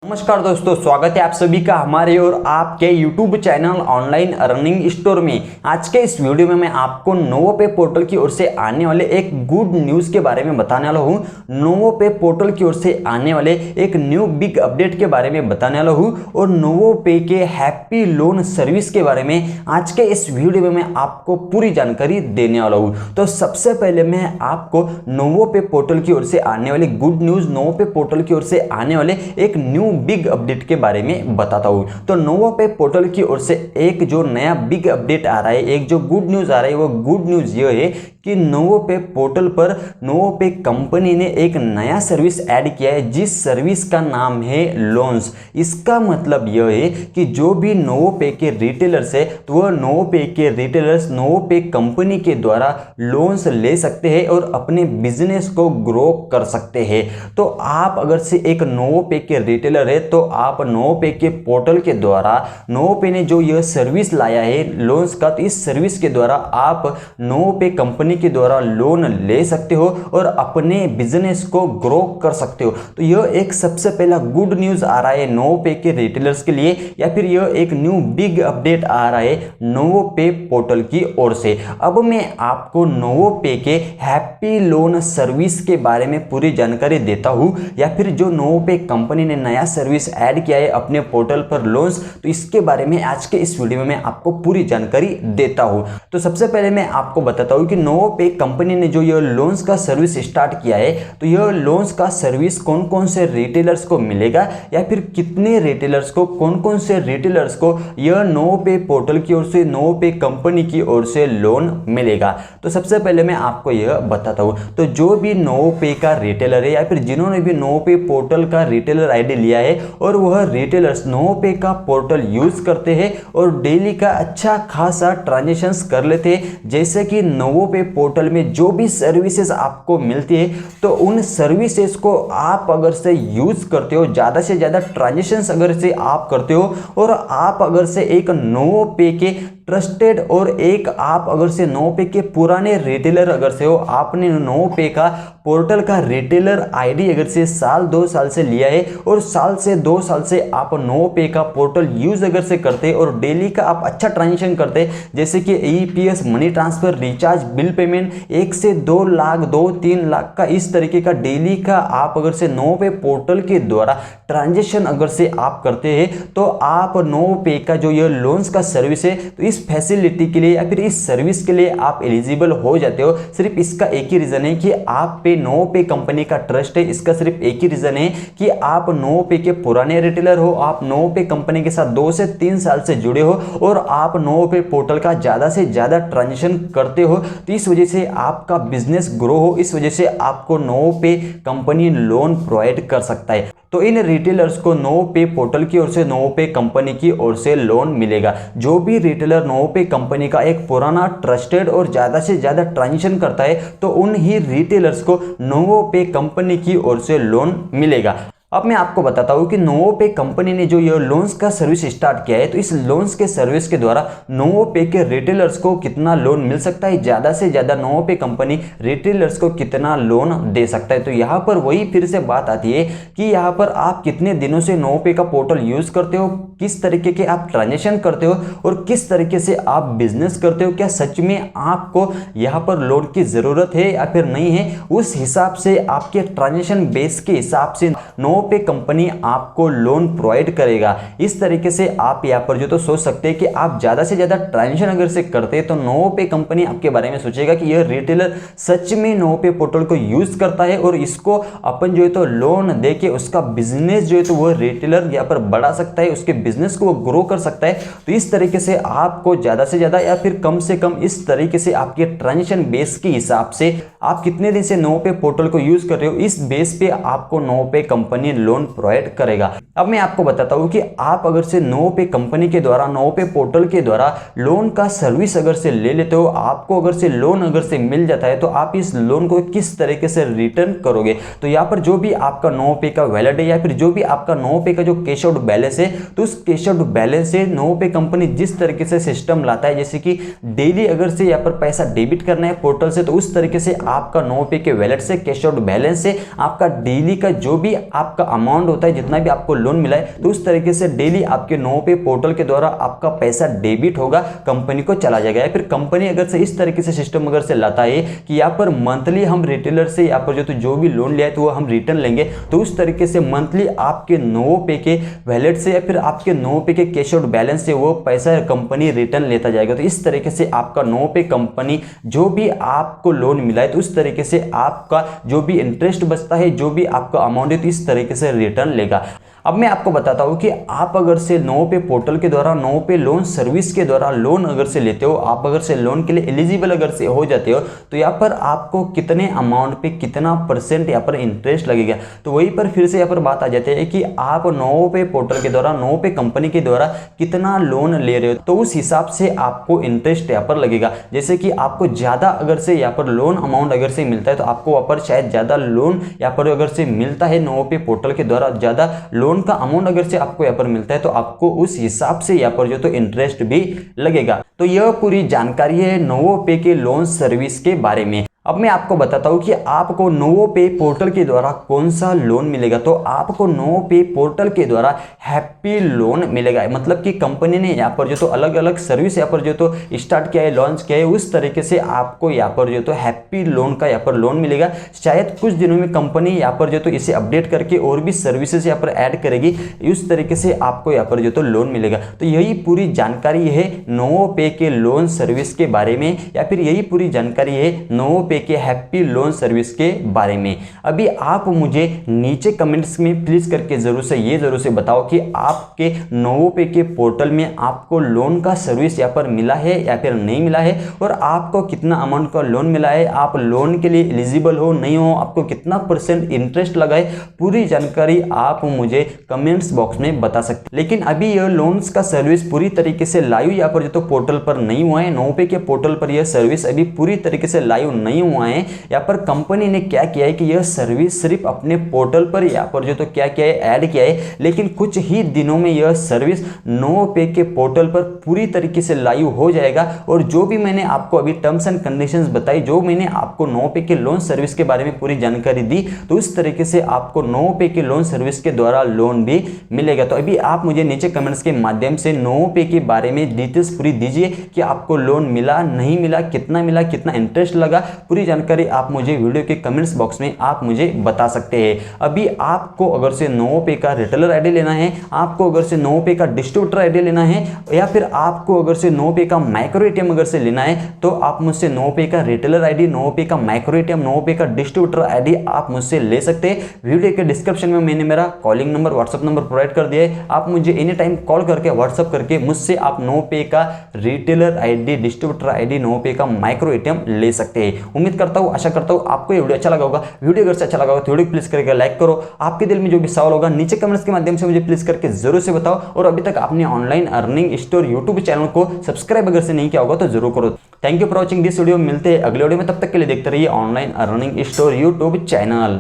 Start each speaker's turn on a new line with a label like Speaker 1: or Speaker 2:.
Speaker 1: नमस्कार दोस्तों, स्वागत है आप सभी का हमारे और आपके YouTube channel online earning store में। आज के इस वीडियो में मैं आपको नोवोपे पोर्टल की ओर से आने वाले एक गुड न्यूज़ के बारे में बताने वाला हूँ। नोवोपे पोर्टल की ओर से आने वाले एक न्यू बिग अपडेट के बारे में बताने वाला हूँ और नोवोपे के हैप्पी लोन सर्विस के बारे में आज के इस वीडियो में मैं आपको पूरी जानकारी देने वाला हूँ। तो सबसे पहले मैं आपको नोवोपे पोर्टल की ओर से आने वाली गुड न्यूज़, नोवोपे पोर्टल की ओर से आने वाले एक न्यू बिग अपडेट के बारे में बताता हूं। तो नोवोपे पोर्टल की ओर से एक जो नया बिग अपडेट आ रहा है, एक जो गुड न्यूज आ रहा है, वो गुड न्यूज ये है कि नोवोपे पोर्टल पर नोवोपे कंपनी ने एक नया सर्विस ऐड किया है, जिस सर्विस का नाम है लोन्स। इसका मतलब यह है कि जो भी नोवोपे के रिटेलर्स है, तो वह नोवोपे के रिटेलर्स नोवोपे कंपनी के द्वारा लोन्स ले सकते हैं और अपने बिजनेस को ग्रो कर सकते हैं। तो आप अगर से एक नोवोपे के रिटेलर है, तो आप नोवोपे के पोर्टल के द्वारा नोवोपे ने जो यह सर्विस लाया है लोन्स का, तो इस सर्विस के द्वारा आप नोवोपे कंपनी के द्वारा लोन ले सकते हो और अपने बिजनेस को ग्रो कर सकते हो। तो यह एक सबसे पहला गुड न्यूज आ रहा है नोवोपे के रिटेलर्स के लिए, या फिर यह एक न्यू बिग अपडेट आ रहा है नोवोपे पोर्टल की ओर से। अब मैं आपको नोवोपे के हैप्पी लोन सर्विस के बारे में पूरी जानकारी देता हूं, या फिर जो नोवोपे कंपनी ने नया सर्विस ऐड किया है अपने पोर्टल पर लोन्स, तो इसके बारे में आज के इस वीडियो में मैं आपको पूरी जानकारी देता हूं। तो सबसे पहले मैं आपको बताता हूं कि नोवोपे कंपनी ने जो यह लोन्स का सर्विस स्टार्ट किया है, तो यह लोन्स का सर्विस कौन कौन से रिटेलर्स को मिलेगा, या फिर कितने रिटेलर्स को, कौन कौन से रिटेलर्स को यह नोवोपे पोर्टल की ओर से, नोवोपे कंपनी की ओर से लोन मिलेगा। तो सबसे पहले मैं आपको यह बताता हूं। तो जो भी नोवोपे का रिटेलर है, या फिर जिन्होंने भी नोवोपे पोर्टल का रिटेलर आईडी लिया है और वह रिटेलर्स नोवोपे का पोर्टल यूज करते हैं और डेली का अच्छा खासा ट्रांजैक्शंस कर लेते हैं, जैसे कि नोवोपे पोर्टल में जो भी सर्विसेज आपको मिलती है, तो उन सर्विसेज को आप अगर से यूज करते हो, ज़्यादा से ज़्यादा ट्रांजैक्शंस अगर से आप करते हो, और आप अगर से एक नोवोपे के ट्रस्टेड और एक आप अगर से नोवोपे के पुराने रिटेलर अगर से हो, आपने नोवोपे का पोर्टल का रिटेलर आईडी अगर से साल 2 साल से लिया है और साल से 2 साल से आप नोवोपे का पोर्टल यूज अगर से करते हैं और डेली का आप अच्छा ट्रांजेक्शन करते हैं, जैसे कि EPS, money transfer, recharge, bill payment 1 से 2 लाख, 2-3 लाख का इस तरीके का डेली का आप अगर से नोवोपे पोर्टल के द्वारा ट्रांजेक्शन अगर से आप करते हैं, तो आप नोवोपे का जो यह लोन्स का सर्विस है, तो इस फैसिलिटी के लिए या फिर इस सर्विस के लिए आप एलिजिबल हो जाते हो। सिर्फ इसका एक ही रीजन है कि आप पे नोवोपे कंपनी का ट्रस्ट है। इसका सिर्फ एक ही रीजन है कि आप नोवोपे के पुराने रिटेलर हो, आप नोवोपे कंपनी के साथ 2 से 3 साल से जुड़े हो और आप नोवोपे पोर्टल का ज्यादा से ज्यादा ट्रांजेक्शन करते हो, तो इस वजह से आपका बिजनेस ग्रो हो, इस वजह से आपको नोवोपे कंपनी लोन प्रोवाइड कर सकता है। तो इन रिटेलर्स को नोवोपे पोर्टल की ओर से, नोवोपे कंपनी की ओर से लोन मिलेगा। जो भी रिटेलर नोवोपे कंपनी का एक पुराना ट्रस्टेड और ज्यादा से ज्यादा ट्रांजेक्शन करता है, तो उन ही रिटेलर्स को नोवोपे कंपनी की ओर से लोन मिलेगा। अब मैं आपको बताता हूं कि नोवोपे कंपनी ने जो ये लोन्स का सर्विस स्टार्ट किया है, तो इस लोन्स के सर्विस के द्वारा नोवोपे के रिटेलर्स को कितना लोन मिल सकता है, ज्यादा से ज्यादा नोवोपे कंपनी रिटेलर्स को कितना लोन दे सकता है। तो यहाँ पर वही फिर से बात आती है कि यहाँ पर आप कितने दिनों से नोवोपे का पोर्टल यूज करते हो, किस तरीके के आप ट्रांजेक्शन करते हो और किस तरीके से आप बिजनेस करते हो, क्या सच में आपको यहाँ पर लोन की जरूरत है या फिर नहीं है, उस हिसाब से आपके ट्रांजेक्शन बेस के हिसाब से नोवोपे कंपनी आपको लोन प्रोवाइड करेगा। इस तरीके से आप यहाँ पर जो तो सोच सकते हैं कि आप ज्यादा से ज्यादा ट्रांजेक्शन अगर से करते हैं, तो नोवोपे कंपनी आपके बारे में सोचेगा कि यह रिटेलर सच में नोवोपे पोर्टल को यूज करता है और इसको अपन जो है तो लोन देके उसका बिजनेस जो है तो वह रिटेलर यहाँ पर बढ़ा सकता है, उसके बिजनेस को वो ग्रो कर सकता है। तो इस तरीके से आपको ज्यादा से ज्यादा या फिर कम से कम इस तरीके से आपके ट्रांजेक्शन बेस के हिसाब से आप कितने दिन से नोवोपे पोर्टल को यूज कर रहे हो, इस बेस पे आपको नोवोपे कंपनी लोन प्रोवाइड करेगा। अब मैं आपको बताता हूं कि आप अगर से नोवोपे कंपनी के द्वारा, नोवोपे पोर्टल के द्वारा लोन का सर्विस अगर से ले लेते हो, आपको अगर से लोन अगर से मिल जाता है, तो आप इस लोन को किस तरीके से रिटर्न करोगे। तो यहाँ पर जो भी आपका नोवोपे का वैलेट है या फिर जो भी आपका नोवोपे का जो कैश आउट बैलेंस है, तो उस कैश आउट बैलेंस से नोवोपे कंपनी जिस तरीके से सिस्टम लाता है, जैसे कि डेली अगर से यहाँ पर पैसा डेबिट करना है पोर्टल से, तो उस तरीके से आपका NoPay के वैलेट से, कैश आउट बैलेंस से आपका डेली का जो भी आपका अमाउंट होता है, जितना भी आपको लोन मिला है, तो उस तरीके से डेली आपके NoPay पोर्टल के द्वारा आपका पैसा डेबिट होगा, कंपनी को चला जाएगा। या फिर कंपनी अगर से इस तरीके से सिस्टम अगर से लाता है कि यहाँ पर मंथली हम रिटेलर से यहाँ पर जो भी लोन लिया है तो वो हम रिटर्न लेंगे, तो उस तरीके से मंथली आपके NoPay के वैलेट से या फिर आपके NoPay के कैश आउट बैलेंस से वो पैसा कंपनी रिटर्न लेता जाएगा। तो इस तरीके से आपका NoPay कंपनी जो भी आपको लोन मिला है तो उस तरीके से आपका जो भी इंटरेस्ट बचता है, जो भी आपका अमाउंट है, तो इस तरीके से रिटर्न लेगा। अब मैं आपको बताता हूं कि आप अगर से NoPay पोर्टल के द्वारा, NoPay लोन सर्विस के द्वारा लोन अगर से लेते हो, आप अगर से लोन के लिए एलिजिबल अगर से हो जाते हो, तो यहाँ पर आपको कितने अमाउंट पे कितना % यहाँ पर इंटरेस्ट लगेगा। तो वहीं पर फिर से यहाँ पर बात आ जाती है कि आप NoPay पोर्टल के द्वारा, NoPay कंपनी के द्वारा कितना लोन ले रहे हो, तो उस हिसाब से आपको इंटरेस्ट यहाँ पर लगेगा। जैसे कि आपको ज़्यादा अगर से यहाँ पर लोन अमाउंट अगर से मिलता है तो आपको वहाँ पर शायद ज़्यादा लोन यहाँ पर अगर से मिलता है, NoPay पोर्टल के द्वारा ज़्यादा लोन का अमाउंट अगर से आपको यहाँ पर मिलता है तो आपको उस हिसाब से यहाँ पर जो तो इंटरेस्ट भी लगेगा। तो यह पूरी जानकारी है NoPay के लोन सर्विस के बारे में। अब मैं आपको बताता हूँ कि आपको NoPay पोर्टल के द्वारा कौन सा लोन मिलेगा। तो आपको NoPay पोर्टल के द्वारा हैप्पी लोन मिलेगा, मतलब कि कंपनी ने यहाँ पर जो तो अलग अलग सर्विस यहाँ पर जो तो स्टार्ट किया है, लॉन्च किया है, उस तरीके से आपको यहाँ पर जो तो हैप्पी लोन का यहाँ पर लोन मिलेगा। शायद कुछ दिनों में कंपनी यहाँ पर जो तो इसे अपडेट करके और भी सर्विसेज यहाँ पर ऐड करेगी, उस तरीके से आपको यहाँ पर जो तो लोन मिलेगा। तो यही पूरी जानकारी है NoPay के लोन सर्विस के बारे में, या फिर यही पूरी जानकारी है NoPay के हैप्पी लोन सर्विस के बारे में। अभी आप मुझे नीचे कमेंट्स में प्लीज करके जरूर से बताओ कि आपके NoPay के पोर्टल में आपको लोन का सर्विस यहाँ पर मिला है या फिर नहीं मिला है, और आपको कितना अमाउंट का लोन मिला है, आप लोन के लिए एलिजिबल हो नहीं हो, आपको कितना % इंटरेस्ट लगा है, पूरी जानकारी आप मुझे कमेंट्स बॉक्स में बता सकते। लेकिन अभी यह लोन्स का सर्विस पूरी तरीके से लाइव यहाँ पर जो तो पोर्टल पर नहीं हुआ है, NoPay के पोर्टल पर यह सर्विस अभी पूरी तरीके से लाइव नहीं हुआ है। यहाँ पर कंपनी ने क्या किया है कि यह सर्विस सिर्फ अपने पोर्टल पर यहाँ पर जो तो क्या किया है, ऐड किया है, लेकिन कुछ ही दिनों में यह सर्विस NoPay के पोर्टल पर पूरी तरीके से लाइव हो जाएगा। और जो भी मैंने आपको अभी टर्म्स एंड कंडीशंस बताई, जो मैंने आपको NoPay के लोन सर्विस के बारे में पूरी जानकारी दी, तो उस तरीके से आपको NoPay के लोन सर्विस के द्वारा लोन भी मिलेगा। तो अभी आप मुझे नीचे कमेंट्स के माध्यम से NoPay के बारे में डिटेल्स पूरी दीजिए कि आपको लोन मिला, नहीं मिला, कितना इंटरेस्ट लगा, पूरी जानकारी आप मुझे वीडियो के कमेंट्स बॉक्स में आप मुझे बता सकते हैं। अभी आपको अगर से NoPay का रिटेलर आईडी लेना है, आपको अगर से NoPay का डिस्ट्रीब्यूटर आईडी लेना है, या फिर आपको अगर से NoPay का माइक्रो एटीएम अगर से लेना है, तो आप मुझसे NoPay का रिटेलर आईडी, NoPay का माइक्रो एटीएम, NoPay का डिस्ट्रीब्यूटर आईडी आप मुझसे ले सकते हैं। वीडियो के डिस्क्रिप्शन में मैंने मेरा calling number, WhatsApp number provide कर दिया है। आप मुझे एनी टाइम कॉल करके, व्हाट्सएप करके मुझसे आप NoPay का retailer ID, distributor ID, NoPay का माइक्रो एटीएम ले सकते हैं। उम्मीद करता हूँ, आशा करता हूँ आपको ये वीडियो अच्छा लगा होगा। वीडियो अगर अच्छा लगा होगा तो वीडियो प्लीज करके लाइक करो। आपके दिल में जो भी सवाल होगा नीचे कमेंट्स के माध्यम से मुझे प्लीज करके जरूर से बताओ। और अभी तक आपने online earning store YouTube channel को सब्सक्राइब अगर से नहीं किया होगा तो जरूर करो। Thank you for watching this video. मिलते हैं अगले वीडियो में, तब तक के लिए देखते रहिए online earning store YouTube channel.